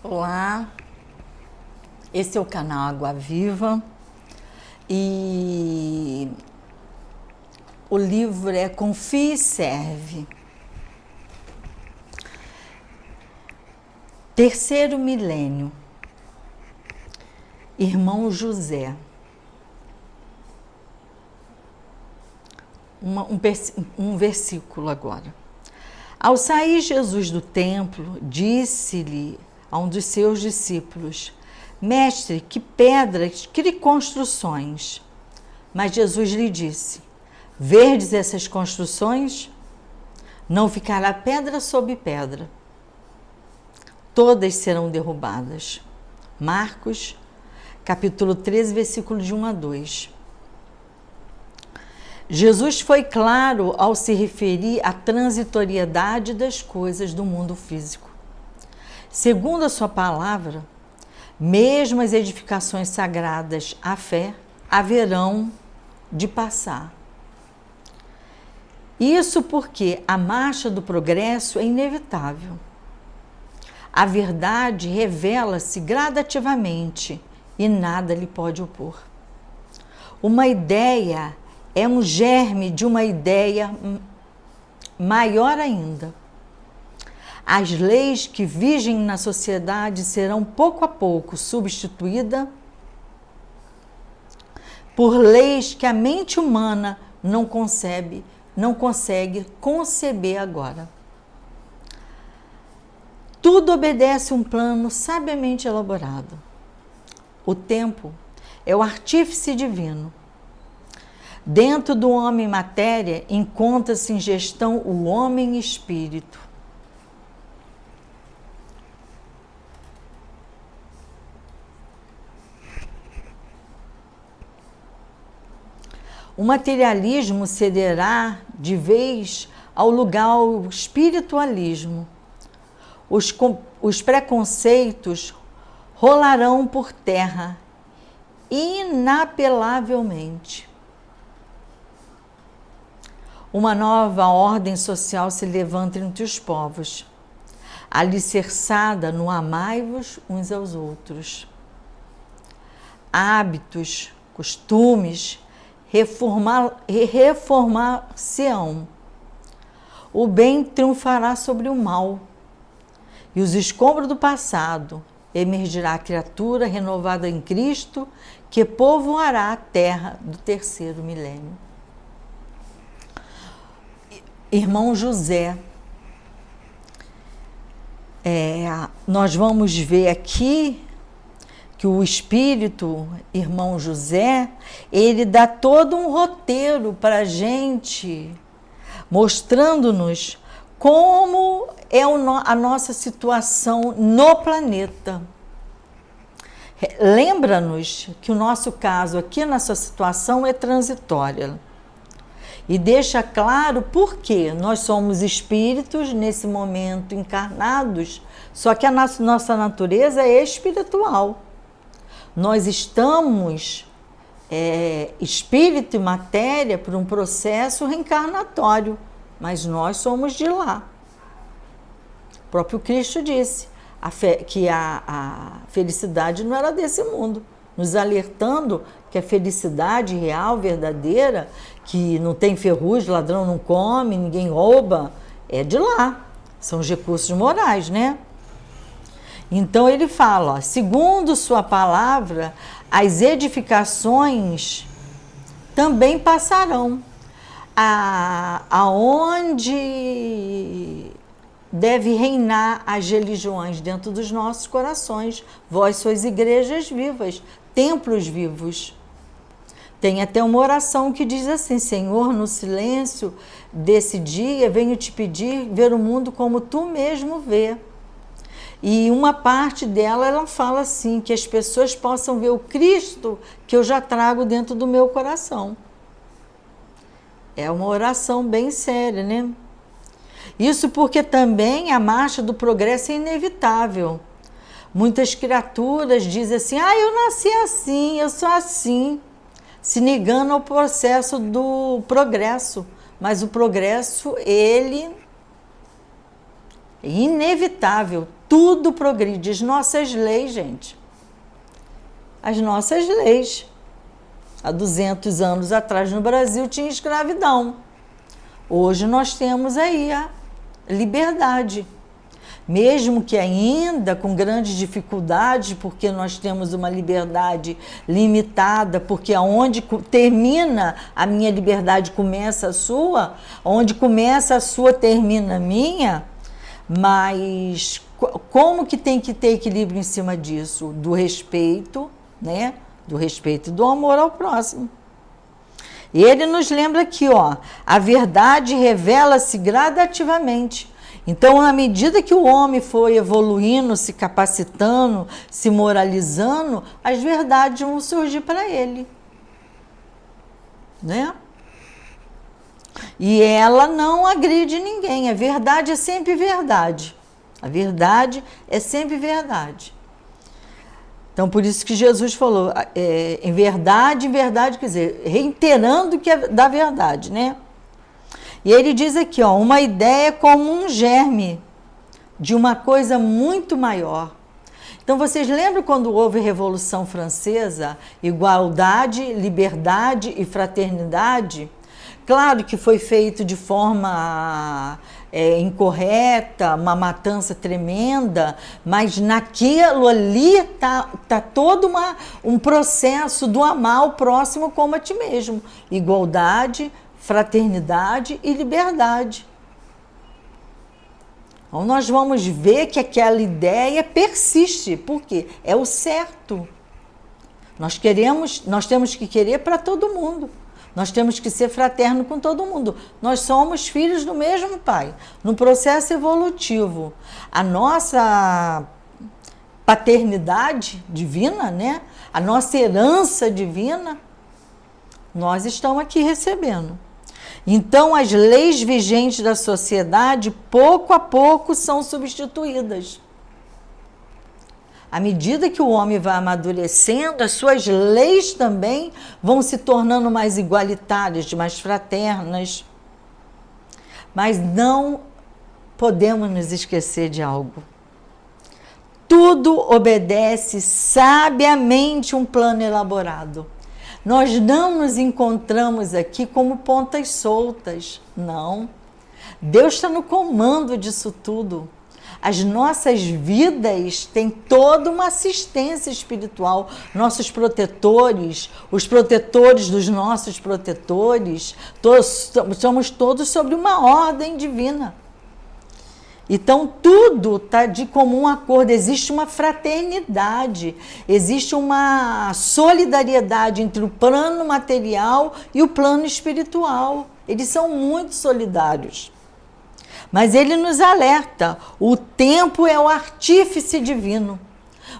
Olá, esse é o canal Água Viva e o livro é Confie e Serve. Terceiro milênio, irmão José. Um versículo agora. Ao sair Jesus do templo, disse-lhe a um dos seus discípulos: Mestre, que pedras, que construções? Mas Jesus lhe disse: Verdes essas construções? Não ficará pedra sobre pedra. Todas serão derrubadas. Marcos, capítulo 13, versículo de 1 a 2. Jesus foi claro ao se referir à transitoriedade das coisas do mundo físico. Segundo a sua palavra, mesmo as edificações sagradas à fé haverão de passar. Isso porque a marcha do progresso é inevitável. A verdade revela-se gradativamente e nada lhe pode opor. Uma ideia é um germe de uma ideia maior ainda. As leis que vigem na sociedade serão pouco a pouco substituídas por leis que a mente humana não consegue conceber agora. Tudo obedece um plano sabiamente elaborado. O tempo é o artífice divino. Dentro do homem matéria encontra-se em gestão o homem espírito. O materialismo cederá de vez ao lugar ao espiritualismo. Os preconceitos rolarão por terra inapelavelmente. Uma nova ordem social se levanta entre os povos, alicerçada no amai-vos uns aos outros. Hábitos, costumes, reformar-se-ão. O bem triunfará sobre o mal, e os escombros do passado emergirá a criatura renovada em Cristo, que povoará a terra do terceiro milênio. Irmão José, nós vamos ver aqui que o Espírito, irmão José, ele dá todo um roteiro para a gente, mostrando-nos como é a nossa situação no planeta. Lembra-nos que o nosso caso aqui, nossa situação é transitória. E deixa claro por que nós somos espíritos nesse momento encarnados, só que a nossa natureza é espiritual. Nós estamos espírito e matéria por um processo reencarnatório, mas nós somos de lá. O próprio Cristo disse que a felicidade não era desse mundo, nos alertando que a felicidade real, verdadeira, que não tem ferrugem, ladrão não come, ninguém rouba, é de lá. São os recursos morais, né? Então ele fala, segundo sua palavra, as edificações também passarão. Aonde deve reinar as religiões dentro dos nossos corações. Vós sois igrejas vivas, templos vivos. Tem até uma oração que diz assim: Senhor, no silêncio desse dia, venho te pedir ver o mundo como tu mesmo vê. E uma parte dela, ela fala assim, que as pessoas possam ver o Cristo que eu já trago dentro do meu coração. É uma oração bem séria, né? Isso porque também a marcha do progresso é inevitável. Muitas criaturas dizem assim, eu nasci assim, eu sou assim, se negando ao processo do progresso. Mas o progresso, ele é inevitável. tudo progride. As nossas leis, gente. As nossas leis. Há 200 anos atrás no Brasil tinha escravidão. Hoje nós temos aí a liberdade. Mesmo que ainda com grandes dificuldades, porque nós temos uma liberdade limitada, porque aonde termina a minha liberdade começa a sua, onde começa a sua termina a minha, mas como que tem que ter equilíbrio em cima disso? Do respeito, né? Do respeito e do amor ao próximo. E ele nos lembra aqui, ó, a verdade revela-se gradativamente. Então, à medida que o homem foi evoluindo, se capacitando, se moralizando, as verdades vão surgir para ele. Né? E ela não agride ninguém. A verdade é sempre verdade. A verdade é sempre verdade. Então, por isso que Jesus falou, em verdade, quer dizer, reiterando que é da verdade, né? E ele diz aqui, ó, uma ideia como um germe de uma coisa muito maior. Então, vocês lembram quando houve a Revolução Francesa? Igualdade, liberdade e fraternidade? Claro que foi feito de forma incorreta, uma matança tremenda, mas naquilo ali tá todo um processo do amar o próximo como a ti mesmo. Igualdade, fraternidade e liberdade. Então, nós vamos ver que aquela ideia persiste, porque é o certo. Nós temos que querer para todo mundo. Nós temos que ser fraterno com todo mundo. Nós somos filhos do mesmo Pai, no processo evolutivo. A nossa paternidade divina, né? A nossa herança divina, nós estamos aqui recebendo. Então, as leis vigentes da sociedade, pouco a pouco, são substituídas. À medida que o homem vai amadurecendo, as suas leis também vão se tornando mais igualitárias, mais fraternas. Mas não podemos nos esquecer de algo. Tudo obedece sabiamente um plano elaborado. Nós não nos encontramos aqui como pontas soltas, não. Deus está no comando disso tudo. As nossas vidas têm toda uma assistência espiritual. Nossos protetores, os protetores dos nossos protetores, somos todos sobre uma ordem divina. Então, tudo está de comum acordo, existe uma fraternidade, existe uma solidariedade entre o plano material e o plano espiritual. Eles são muito solidários. Mas ele nos alerta, o tempo é o artífice divino.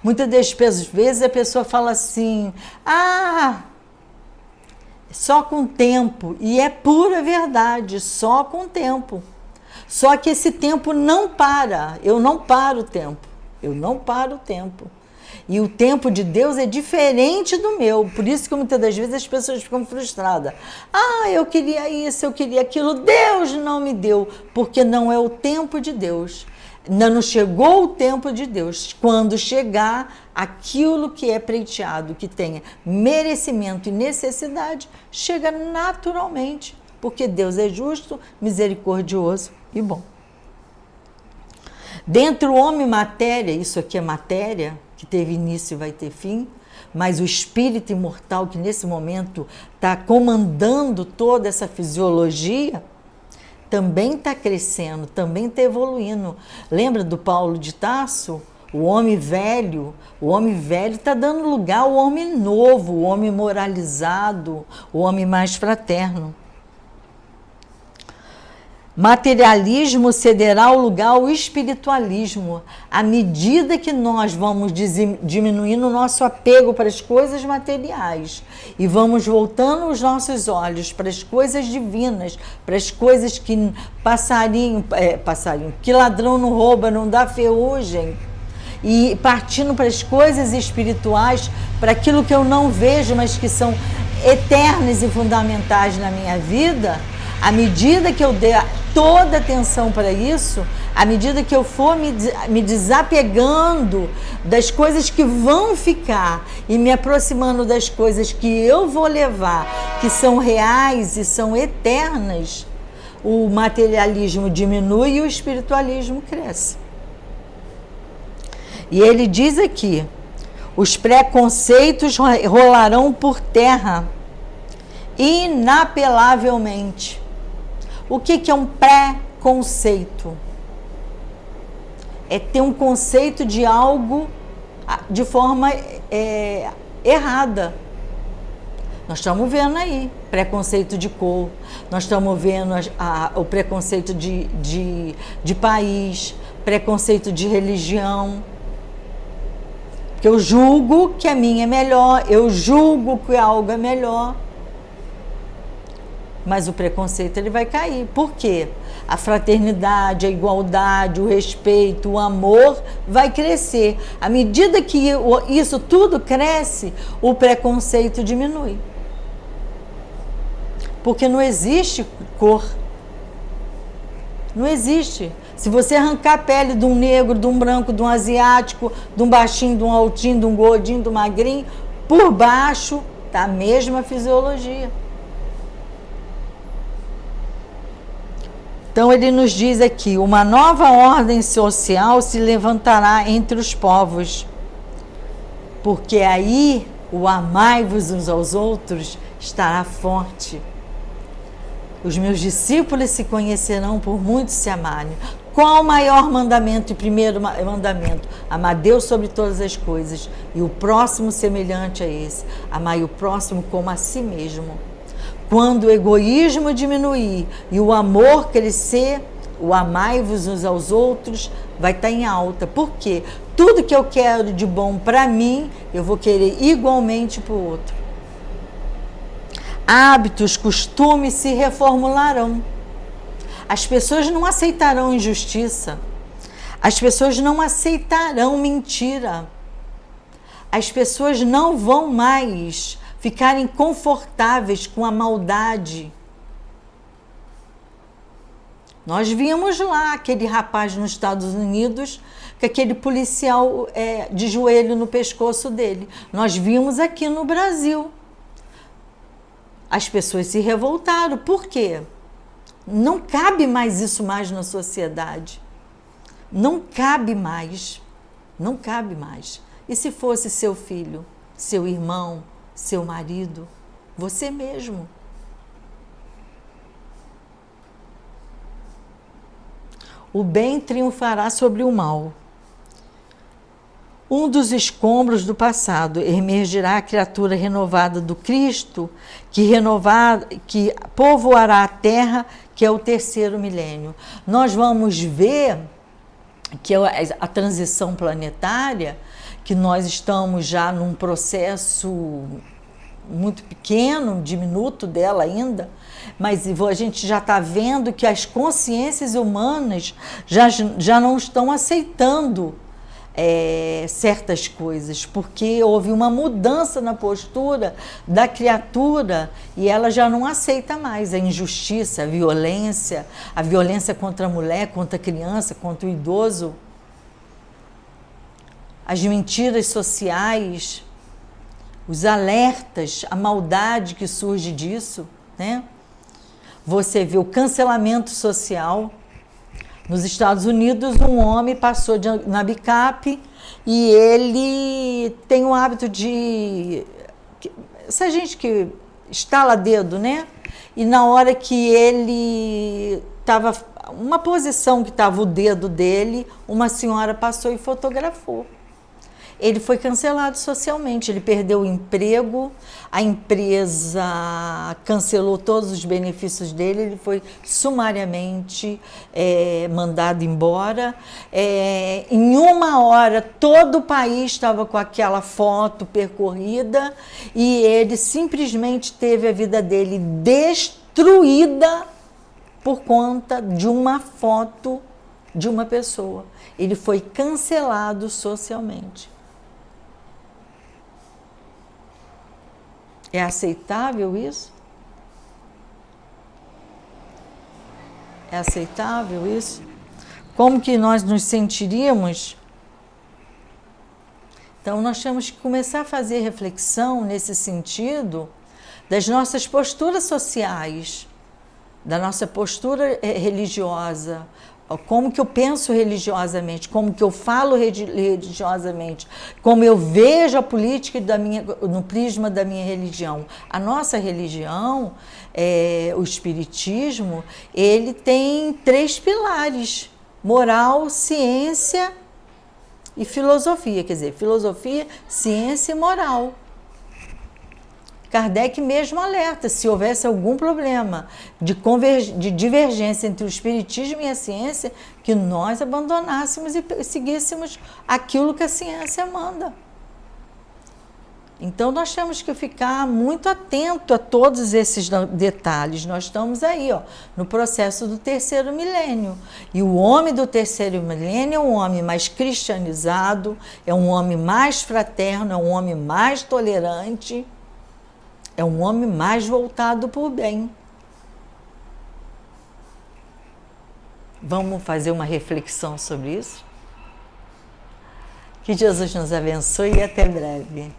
Muitas das vezes a pessoa fala assim, só com tempo, e é pura verdade, só com tempo. Só que esse tempo não para, eu não paro o tempo. E o tempo de Deus é diferente do meu, por isso que muitas das vezes as pessoas ficam frustradas. Eu queria isso, eu queria aquilo, Deus não me deu, porque não é o tempo de Deus. Ainda não chegou o tempo de Deus. Quando chegar, aquilo que é pleiteado, que tenha merecimento e necessidade, chega naturalmente, porque Deus é justo, misericordioso e bom. Dentro do homem matéria, isso aqui é matéria, que teve início e vai ter fim, mas o espírito imortal que nesse momento está comandando toda essa fisiologia, também está crescendo, também está evoluindo. Lembra do Paulo de Tarso? O homem velho está dando lugar ao homem novo, o homem moralizado, o homem mais fraterno. Materialismo cederá o lugar ao espiritualismo, à medida que nós vamos diminuindo o nosso apego para as coisas materiais e vamos voltando os nossos olhos para as coisas divinas, para as coisas que passarinho, que ladrão não rouba, não dá ferrugem, e partindo para as coisas espirituais, para aquilo que eu não vejo, mas que são eternas e fundamentais na minha vida. À medida que eu der toda atenção para isso, À medida que eu for me desapegando das coisas que vão ficar e me aproximando das coisas que eu vou levar, que são reais e são eternas, o materialismo diminui e o espiritualismo cresce. E ele diz aqui, os preconceitos rolarão por terra, inapelavelmente. O que é um pré-conceito? É ter um conceito de algo de forma errada. Nós estamos vendo aí preconceito de cor, nós estamos vendo o preconceito de país, preconceito de religião. Porque eu julgo que a minha é melhor, eu julgo que algo é melhor. Mas o preconceito ele vai cair. Por quê? A fraternidade, a igualdade, o respeito, o amor vai crescer. À medida que isso tudo cresce, o preconceito diminui. Porque não existe cor. Não existe. Se você arrancar a pele de um negro, de um branco, de um asiático, de um baixinho, de um altinho, de um gordinho, de um magrinho, por baixo está a mesma fisiologia. Então ele nos diz aqui, uma nova ordem social se levantará entre os povos, porque aí o amai-vos uns aos outros estará forte. Os meus discípulos se conhecerão por muito se amarem. Qual o maior mandamento e primeiro mandamento? Amar Deus sobre todas as coisas e o próximo semelhante a esse. Amar o próximo como a si mesmo. Quando o egoísmo diminuir e o amor crescer, o amai-vos uns aos outros vai estar em alta. Por quê? Tudo que eu quero de bom para mim, eu vou querer igualmente para o outro. Hábitos, costumes se reformularão. As pessoas não aceitarão injustiça. As pessoas não aceitarão mentira. As pessoas não vão mais ficarem confortáveis com a maldade. Nós vimos lá aquele rapaz nos Estados Unidos, com aquele policial de joelho no pescoço dele. Nós vimos aqui no Brasil. As pessoas se revoltaram. Por quê? Não cabe mais isso mais na sociedade. Não cabe mais. Não cabe mais. E se fosse seu filho, seu irmão, seu marido, você mesmo? O bem triunfará sobre o mal. Um dos escombros do passado emergirá a criatura renovada do Cristo, que povoará a terra, que é o terceiro milênio. Nós vamos ver que a transição planetária, que nós estamos já num processo muito pequeno, diminuto dela ainda, mas a gente já está vendo que as consciências humanas já não estão aceitando certas coisas, porque houve uma mudança na postura da criatura e ela já não aceita mais a injustiça, a violência contra a mulher, contra a criança, contra o idoso, as mentiras sociais, os alertas, a maldade que surge disso, né? Você vê o cancelamento social. Nos Estados Unidos, um homem passou na bicape e ele tem o hábito de... Essa gente que estala dedo, né? E na hora que ele estava... Uma posição que estava o dedo dele, uma senhora passou e fotografou. Ele foi cancelado socialmente, ele perdeu o emprego, a empresa cancelou todos os benefícios dele, ele foi sumariamente mandado embora. Em uma hora, todo o país estava com aquela foto percorrida e ele simplesmente teve a vida dele destruída por conta de uma foto de uma pessoa. Ele foi cancelado socialmente. É aceitável isso? É aceitável isso? como que nós nos sentiríamos? Então, nós temos que começar a fazer reflexão nesse sentido das nossas posturas sociais, da nossa postura religiosa, como que eu penso religiosamente, como que eu falo religiosamente, como eu vejo a política no prisma da minha religião. A nossa religião, o espiritismo, ele tem 3 pilares: moral, ciência e filosofia, quer dizer, filosofia, ciência e moral. Kardec mesmo alerta, se houvesse algum problema de divergência entre o espiritismo e a ciência, que nós abandonássemos e seguíssemos aquilo que a ciência manda. Então, nós temos que ficar muito atento a todos esses detalhes. Nós estamos aí, no processo do 3º milênio. E o homem do 3º milênio é um homem mais cristianizado, é um homem mais fraterno, é um homem mais tolerante, é um homem mais voltado para o bem. Vamos fazer uma reflexão sobre isso? Que Jesus nos abençoe e até breve.